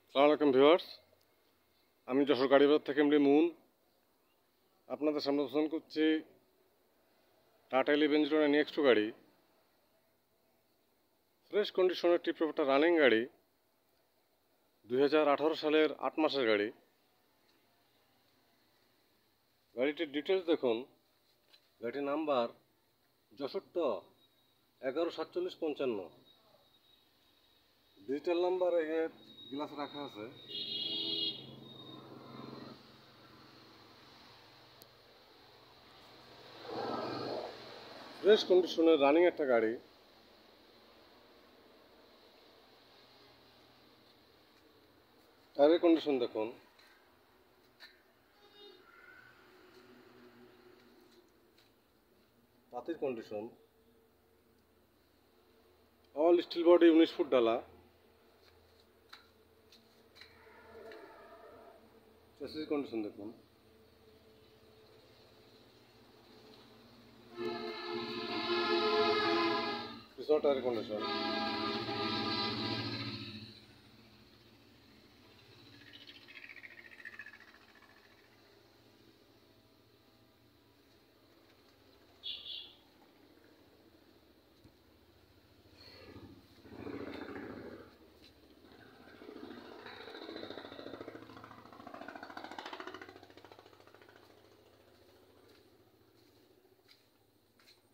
আসসালামু আলাইকুম ভিউয়ার্স, আমি যশোর গাড়ি বাজার থেকে এমডি মুন আপনাদের সামনে উপস্থাপন করছি টাটা 1109 নেক্সট গাড়ি। ফ্রেশ কন্ডিশনের টিপটপ একটা রানিং গাড়ি, 2018 সালের 8 মাসের গাড়ি। গাড়িটির ডিটেলস দেখুন। গাড়িটির নাম্বার 64114755। ডিজিটাল নাম্বার এর গ্লাস রাখা আছে। ফ্রেশ কন্ডিশনের রানিং একটা গাড়ি। টায়ারের কন্ডিশন দেখুন। পাতির condition, all steel body, 19 feet ডালা। চ্যাসিস কন্ডিশন দেখুন। পিছনের টায়ারের কন্ডিশন।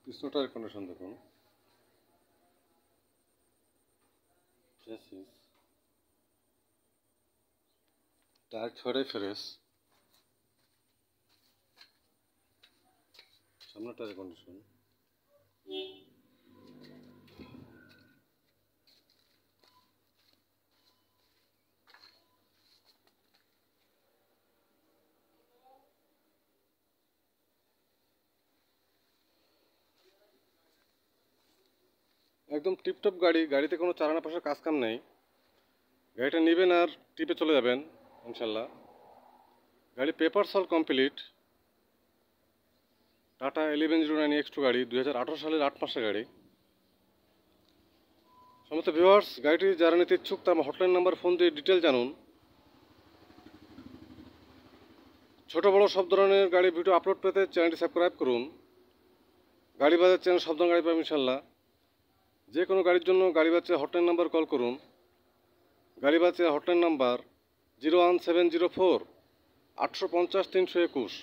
পিছনের টায়ারের কন্ডিশন দেখুন। চ্যাসিস, টায়ার ছড়াই ফ্রেশ। সামনের টায়ারের কন্ডিশন। একদম টিপটপ গাড়ি, গাড়িতে কোনো চালানো পাশার কাজ কাম নেই। গাড়িটা নেবেন আর টিপে চলে যাবেন ইনশাল্লাহ। গাড়ি পেপার সল কমপ্লিট। টাটা 1109 নেক্সট গাড়ি, 2018 সালের 8 মাসের গাড়ি। সমস্ত ভিউয়ার্স, গাড়িটি যারা নিতে ইচ্ছুক তার হটলাইন নাম্বার ফোন দিয়ে ডিটেল জানুন। ছোট বড় সব ধরনের গাড়ি ভিডিও আপলোড পেতে চ্যানেলটি সাবস্ক্রাইব করুন। গাড়ি বাজার চ্যানেল সব ধরনের গাড়ি পাবেন ইনশাল্লাহ। যে কোনো গাড়ির জন্য গাড়ি বাজার হটলাইন নাম্বার কল করুন। গাড়ি বাজার হটলাইন নাম্বার 01704 850 321।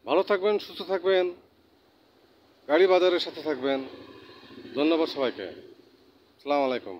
ভালো থাকবেন, সুস্থ থাকবেন, গাড়ি বাজারের সাথে থাকবেন। ধন্যবাদ সবাইকে। আসসালামু আলাইকুম।